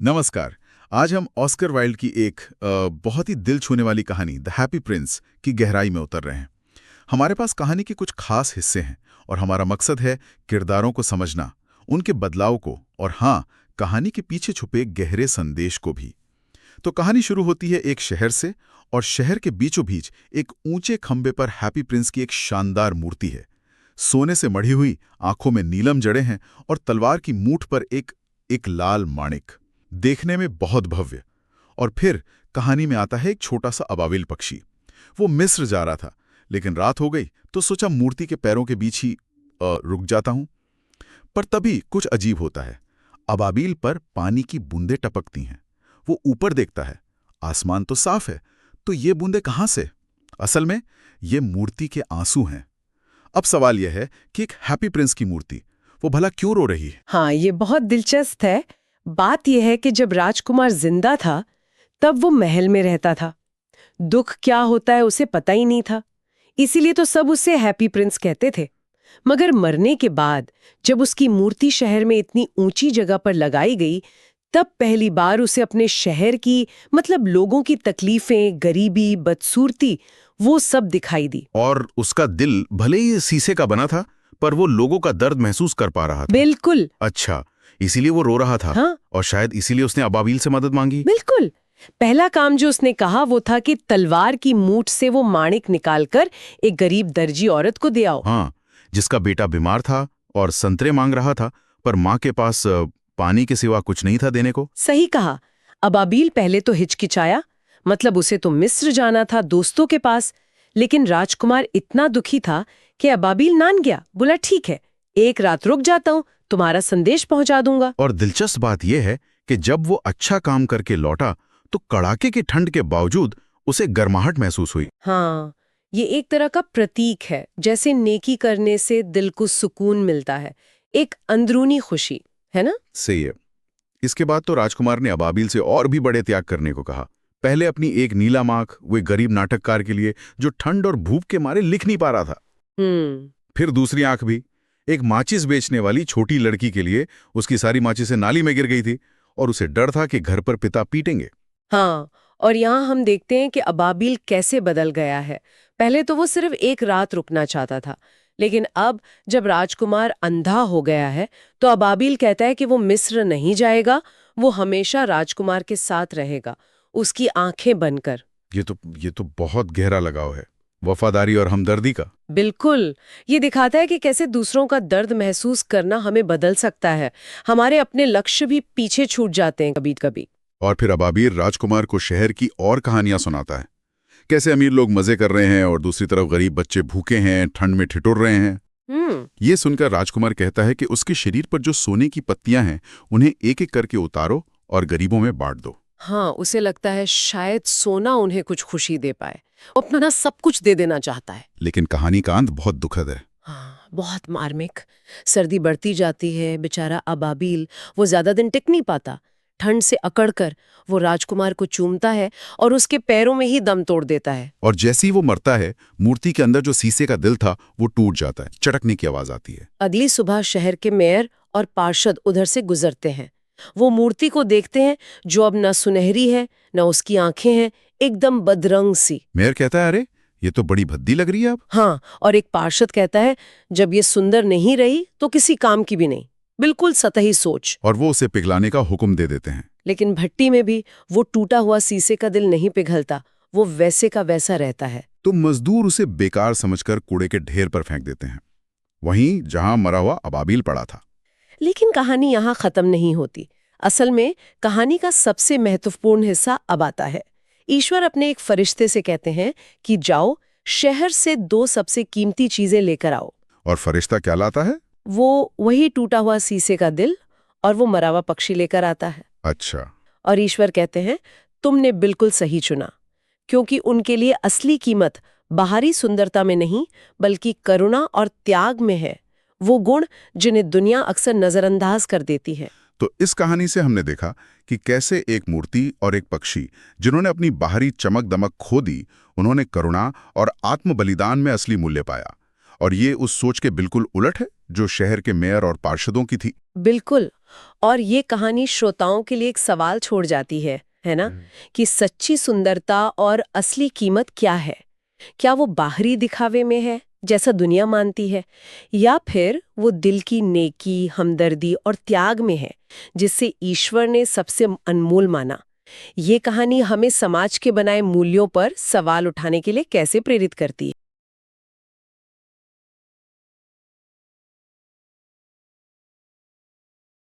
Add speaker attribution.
Speaker 1: नमस्कार। आज हम ऑस्कर वाइल्ड की एक बहुत ही दिल छूने वाली कहानी द हैप्पी प्रिंस की गहराई में उतर रहे हैं। हमारे पास कहानी के कुछ खास हिस्से हैं और हमारा मकसद है किरदारों को समझना, उनके बदलाव को और हाँ, कहानी के पीछे छुपे गहरे संदेश को भी। तो कहानी शुरू होती है एक शहर से और शहर के बीचों बीच एक ऊंचे खंबे पर हैप्पी प्रिंस की एक शानदार मूर्ति है। सोने से मढ़ी हुई, आंखों में नीलम जड़ें हैं और तलवार की मूठ पर एक लाल माणिक, देखने में बहुत भव्य। और फिर कहानी में आता है एक छोटा सा अबाबिल पक्षी। वो मिस्र जा रहा था, लेकिन रात हो गई तो सोचा मूर्ति के पैरों के बीच ही रुक जाता हूं। पर तभी कुछ अजीब होता है। अबाबिल पर पानी की बूंदें टपकती हैं। वो ऊपर देखता है, आसमान तो साफ है, तो ये बूंदें कहां से? असल में ये मूर्ति के आंसू हैं। अब सवाल यह है कि एक हैप्पी प्रिंस की मूर्ति, वो भला क्यों रो रही है?
Speaker 2: हाँ, ये बहुत दिलचस्प है। बात यह है कि जब राजकुमार जिंदा था तब वो महल में रहता था। दुख क्या होता है उसे पता ही नहीं था, इसीलिए तो सब उसे हैप्पी प्रिंस कहते थे। मगर मरने के बाद जब उसकी मूर्ति शहर में इतनी ऊंची जगह पर लगाई गई, तब पहली बार उसे अपने शहर की मतलब लोगों की तकलीफें, गरीबी, बदसूरती, वो सब दिखाई दी।
Speaker 3: और उसका दिल भले ही शीशे का बना था, पर वो लोगों का दर्द महसूस कर पा रहा था।
Speaker 2: बिल्कुल।
Speaker 3: अच्छा, इसीलिए वो रो रहा था।
Speaker 2: हाँ,
Speaker 3: और शायद इसीलिए उसने अबाबिल से मदद मांगी।
Speaker 2: बिल्कुल। पहला काम जो उसने कहा वो था कि तलवार की मूठ से वो माणिक निकालकर एक गरीब दर्जी औरत को दे आओ।
Speaker 3: हाँ, जिसका बेटा बीमार था और संतरे मांग रहा था, पर माँ के पास पानी के सिवा कुछ नहीं था देने को।
Speaker 2: सही कहा। अबाबिल पहले तो हिचकिचाया, मतलब उसे तो मिस्र जाना था दोस्तों के पास। लेकिन राजकुमार इतना दुखी था कि अबाबिल मान गया। बोला, ठीक है, एक रात रुक जाता हूँ, तुम्हारा संदेश पहुंचा दूंगा।
Speaker 3: और दिलचस्प बात यह है कि जब वो अच्छा काम करके लौटा तो कड़ाके की ठंड के बावजूद उसे गर्माहट महसूस हुई।
Speaker 2: हाँ, ये एक तरह का प्रतीक है, जैसे नेकी करने से दिल को सुकून मिलता है, एक अंदरूनी खुशी, है ना?
Speaker 3: सही है। इसके बाद तो राजकुमार ने अबाबिल से और भी बड़े त्याग करने को कहा। पहले अपनी एक नीलाम आंख, वो गरीब नाटककार के लिए जो ठंड और भूख के मारे लिख नहीं पा रहा था। फिर दूसरी आंख भी एक माचिस बेचने वाली छोटी लड़की के लिए, उसकी सारी माचिसें नाली में गिर गई थी और उसे डर था कि घर पर पिता पीटेंगे।
Speaker 2: हाँ, और यहाँ हम देखते हैं कि अबाबिल कैसे बदल गया है। पहले तो वो सिर्फ एक रात रुकना चाहता था, लेकिन अब जब राजकुमार अंधा हो गया है तो अबाबिल कहता है कि वो मिस्र नहीं जाएगा, वो हमेशा राजकुमार के साथ रहेगा, उसकी आंखें बनकर।
Speaker 3: ये तो बहुत गहरा लगाव है, वफादारी और हमदर्दी का।
Speaker 2: बिल्कुल। ये दिखाता है कि कैसे दूसरों का दर्द महसूस करना हमें बदल सकता है। हमारे अपने लक्ष्य भी पीछे छूट जाते हैं कभी कभी।
Speaker 1: और फिर अबाबिल राजकुमार को शहर की और कहानियां सुनाता है। कैसे अमीर लोग मजे कर रहे हैं और दूसरी तरफ गरीब बच्चे भूखे हैं, ठंड में ठिठुर रहे हैं। ये सुनकर राजकुमार कहता है कि उसके शरीर पर जो सोने की पत्तियां हैं, उन्हें एक एक करके उतारो और गरीबों में बांट दो।
Speaker 2: हाँ, उसे लगता है शायद सोना उन्हें कुछ खुशी दे पाए। अपना सब कुछ दे देना चाहता है।
Speaker 1: लेकिन कहानी का अंत बहुत दुखद है।
Speaker 2: हाँ, बहुत मार्मिक। सर्दी बढ़ती जाती है, बेचारा अबाबिल वो ज्यादा दिन टिक नहीं पाता। ठंड से अकड़कर वो राजकुमार को चूमता है और उसके पैरों में ही दम तोड़ देता है।
Speaker 1: और जैसे ही वो मरता है, मूर्ति के अंदर जो शीशे का दिल था वो टूट जाता है, चटकने की आवाज आती है।
Speaker 2: अगली सुबह शहर के मेयर और पार्षद उधर से गुजरते हैं। वो मूर्ति को देखते हैं जो अब न सुनहरी है न उसकी आंखें हैं, एकदम बदरंग सी।
Speaker 1: मेयर कहता है, अरे ये तो बड़ी भद्दी लग रही है अब।
Speaker 2: हाँ, और एक पार्षद कहता है, जब ये सुंदर नहीं रही तो किसी काम की भी नहीं, बिल्कुल सतही सोच।
Speaker 1: और वो उसे पिघलाने का हुक्म दे देते हैं।
Speaker 2: लेकिन भट्टी में भी वो टूटा हुआ शीशे का दिल नहीं पिघलता, वो वैसे का वैसा रहता है।
Speaker 1: तो मजदूर उसे बेकार समझकर कूड़े के ढेर पर फेंक देते हैं, वहीं जहां मरा हुआ अबाबिल पड़ा था।
Speaker 2: लेकिन कहानी यहाँ खत्म नहीं होती। असल में कहानी का सबसे महत्वपूर्ण हिस्सा अब आता है। ईश्वर अपने एक फरिश्ते से कहते हैं कि जाओ, शहर से 2 सबसे कीमती चीजें लेकर आओ।
Speaker 1: और फरिश्ता क्या लाता है?
Speaker 2: वो वही टूटा हुआ शीशे का दिल और वो मरा हुआ पक्षी लेकर आता है।
Speaker 1: अच्छा।
Speaker 2: और ईश्वर कहते हैं, तुमने बिल्कुल सही चुना, क्योंकि उनके लिए असली कीमत बाहरी सुंदरता में नहीं बल्कि करुणा और त्याग में है, वो गुण जिन्हें दुनिया अक्सर नजरअंदाज कर देती है।
Speaker 1: तो इस कहानी से हमने देखा कि कैसे एक मूर्ति और एक पक्षी, जिन्होंने अपनी बाहरी चमक दमक खो दी, उन्होंने करुणा और आत्म बलिदान में असली मूल्य पाया। और ये उस सोच के बिल्कुल उलट है जो शहर के मेयर और पार्षदों की थी।
Speaker 2: बिल्कुल। और ये कहानी श्रोताओं के लिए एक सवाल छोड़ जाती है ना, कि सच्ची सुंदरता और असली कीमत क्या है? क्या वो बाहरी दिखावे में है जैसा दुनिया मानती है, या फिर वो दिल की नेकी, हमदर्दी और त्याग में है जिससे ईश्वर ने सबसे अनमोल माना? ये कहानी हमें समाज के बनाए मूल्यों पर सवाल उठाने के लिए कैसे प्रेरित करती है?